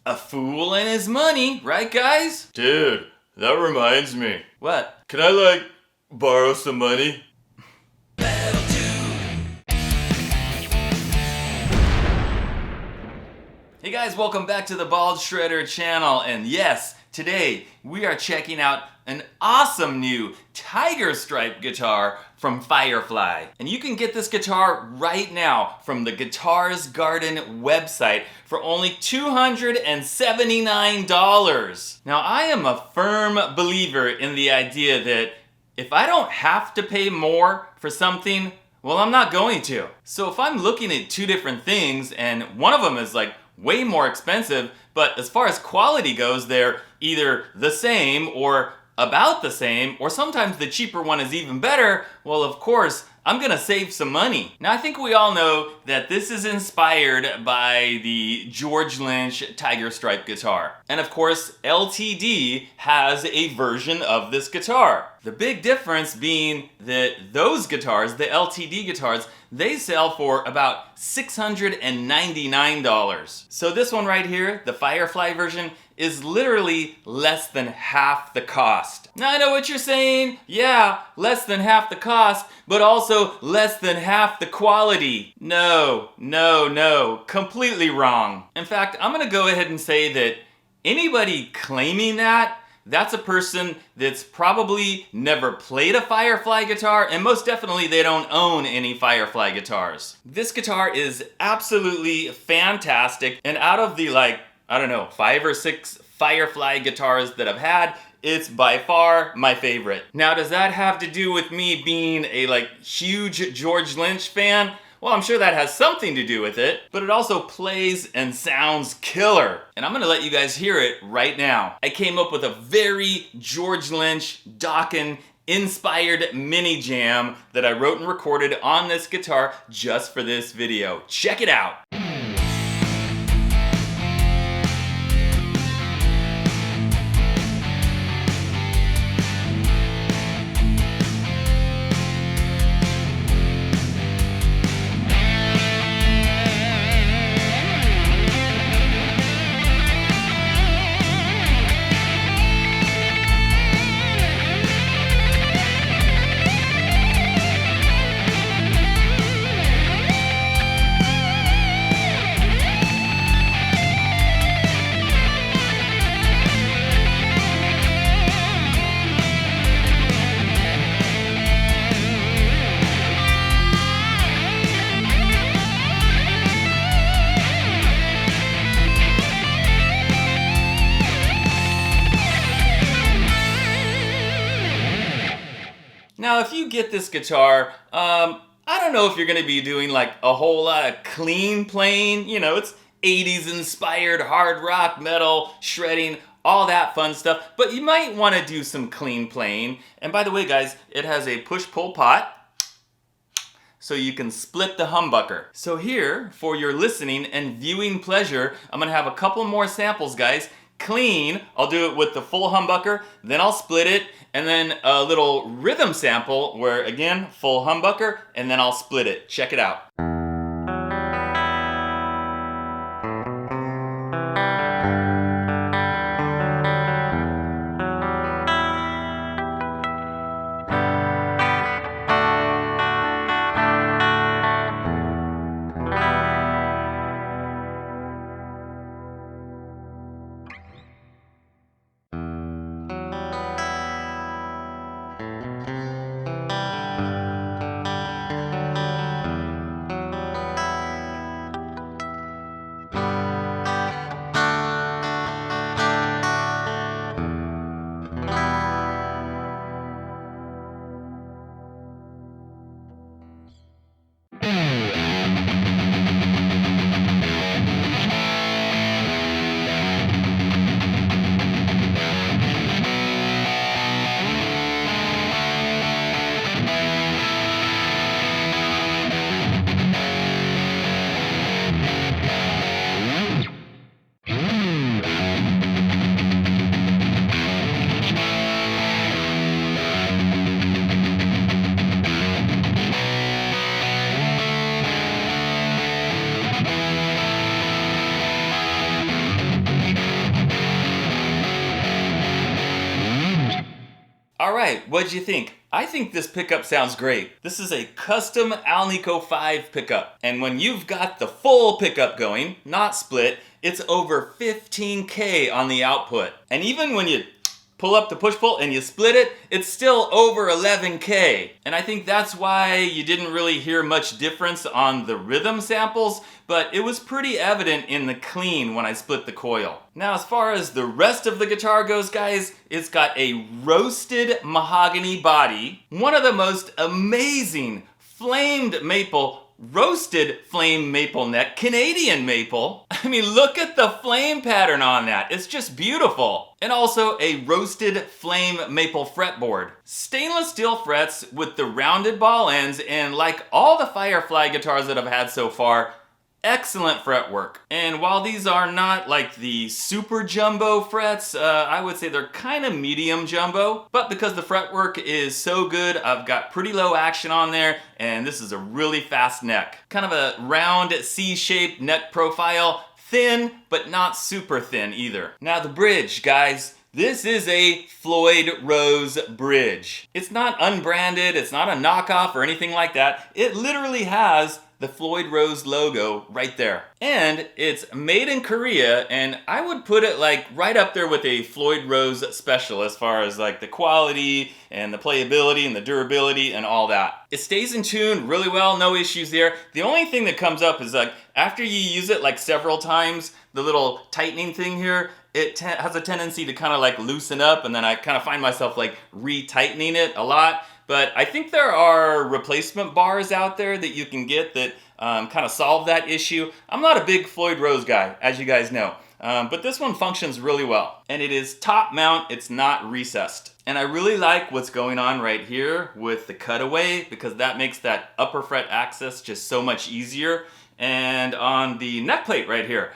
a fool and his money, right guys? Dude, that reminds me. What? Can I borrow some money? Hey guys, welcome back to the Bald Shredder channel, and yes, today we are checking out an awesome new tiger stripe guitar from Firefly. And you can get this guitar right now from the Guitars Garden website for only $279. Now I am a firm believer in the idea that if I don't have to pay more for something, well, I'm not going to. So if I'm looking at two different things and one of them is way more expensive, but as far as quality goes, they're either the same or about the same, or sometimes the cheaper one is even better, well, of course, I'm gonna save some money. Now, I think we all know that this is inspired by the George Lynch Tiger Stripe guitar. And of course, LTD has a version of this guitar. The big difference being that those guitars, the LTD guitars, they sell for about $699. So this one right here, the Firefly version, is literally less than half the cost. Now I know what you're saying, yeah, less than half the cost, but also less than half the quality. No, completely wrong. In fact, I'm gonna go ahead and say that anybody claiming that, that's a person that's probably never played a Firefly guitar, and most definitely they don't own any Firefly guitars. This guitar is absolutely fantastic, and out of the 5 or 6 Firefly guitars that I've had, it's by far my favorite. Now, does that have to do with me being a huge George Lynch fan? Well, I'm sure that has something to do with it, but it also plays and sounds killer. And I'm gonna let you guys hear it right now. I came up with a very George Lynch Dokken inspired mini jam that I wrote and recorded on this guitar just for this video. Check it out. Now, if you get this guitar, I don't know if you're gonna be doing a whole lot of clean playing. You know, it's 80s inspired hard rock, metal, shredding, all that fun stuff, but you might wanna do some clean playing. And by the way, guys, it has a push-pull pot, so you can split the humbucker. So here, for your listening and viewing pleasure, I'm gonna have a couple more samples, guys. Clean, I'll do it with the full humbucker, then I'll split it, and then a little rhythm sample where, again, full humbucker, and then I'll split it. Check it out. right, what'd you think? I think this pickup sounds great. This is a custom Alnico 5 pickup. And when you've got the full pickup going, not split, it's over 15K on the output. And even when you pull up the push-pull and you split it, it's still over 11K. And I think that's why you didn't really hear much difference on the rhythm samples, but it was pretty evident in the clean when I split the coil. Now, as far as the rest of the guitar goes, guys, it's got a roasted mahogany body, one of the most amazing flamed maple, roasted flame maple neck, Canadian maple. I mean, look at the flame pattern on that. It's just beautiful. And also a roasted flame maple fretboard. Stainless steel frets with the rounded ball ends, and like all the Firefly guitars that I've had so far, excellent fretwork. And while these are not like the super jumbo frets, I would say they're kind of medium jumbo. But because the fretwork is so good, I've got pretty low action on there, and this is a really fast neck. Kind of a round C-shaped neck profile, thin, but not super thin either. Now the bridge, guys. This is a Floyd Rose bridge. It's not unbranded, it's not a knockoff or anything like that. It literally has the Floyd Rose logo right there. And it's made in Korea, and I would put it like right up there with a Floyd Rose special as far as like the quality and the playability and the durability and all that. It stays in tune really well, no issues there. The only thing that comes up is like after you use it like several times, the little tightening thing here, it has a tendency to kind of like loosen up, and then I kind of find myself like re-tightening it a lot. But I think there are replacement bars out there that you can get that kind of solve that issue. I'm not a big Floyd Rose guy, as you guys know. But this one functions really well. And it is top mount, it's not recessed. And I really like what's going on right here with the cutaway, because that makes that upper fret access just so much easier. And on the neck plate right here,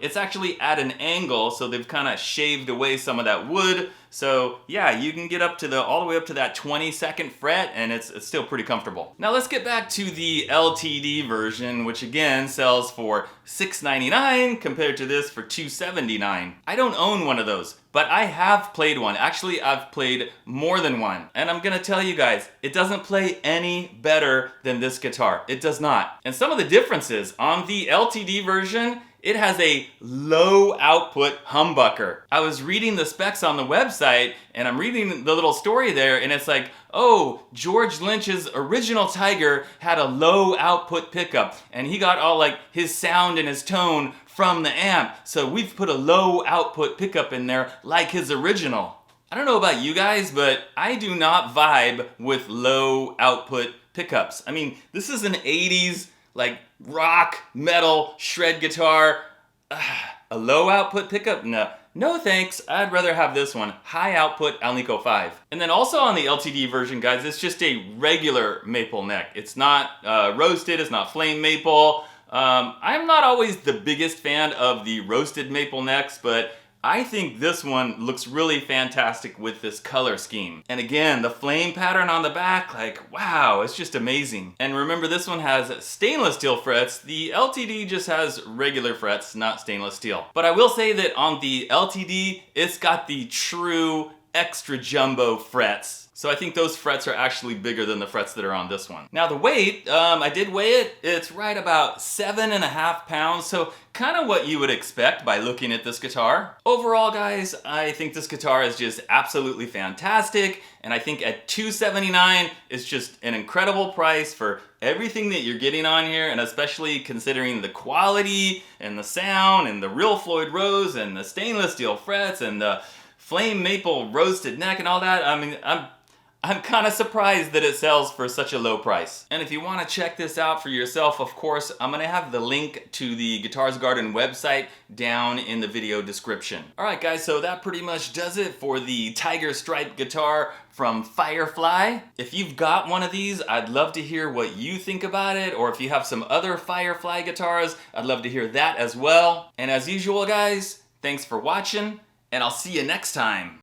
it's actually at an angle, so they've kind of shaved away some of that wood. So yeah, you can get up to all the way up to that 22nd fret, and it's still pretty comfortable. Now let's get back to the LTD version, which again sells for $699 compared to this for $279. I don't own one of those, but I have played one. Actually, I've played more than one. And I'm gonna tell you guys, it doesn't play any better than this guitar. It does not. And some of the differences on the LTD version, it has a low output humbucker. I was reading the specs on the website, and I'm reading the little story there, and it's like, oh, George Lynch's original Tiger had a low output pickup, and he got all like his sound and his tone from the amp. So we've put a low output pickup in there like his original. I don't know about you guys, but I do not vibe with low output pickups. I mean, this is an 80s like rock, metal, shred guitar. A low output pickup? No thanks. I'd rather have this one. High output Alnico 5. And then also on the LTD version, guys, it's just a regular maple neck. It's not roasted, it's not flame maple. I'm not always the biggest fan of the roasted maple necks, but I think this one looks really fantastic with this color scheme. And again, the flame pattern on the back, like, wow, it's just amazing. And remember, this one has stainless steel frets. The LTD just has regular frets, not stainless steel. But I will say that on the LTD, it's got the true extra jumbo frets. So I think those frets are actually bigger than the frets that are on this one. Now the weight, I did weigh it. It's right about 7.5 pounds. So kind of what you would expect by looking at this guitar. Overall, guys, I think this guitar is just absolutely fantastic. And I think at $279 is just an incredible price for everything that you're getting on here. And especially considering the quality and the sound and the real Floyd Rose and the stainless steel frets and the flame maple roasted neck and all that. I mean, I'm kind of surprised that it sells for such a low price. And if you want to check this out for yourself, of course, I'm going to have the link to the Guitars Garden website down in the video description. Alright guys, so that pretty much does it for the Tiger Stripe guitar from Firefly. If you've got one of these, I'd love to hear what you think about it, or if you have some other Firefly guitars, I'd love to hear that as well. And as usual, guys, thanks for watching, and I'll see you next time.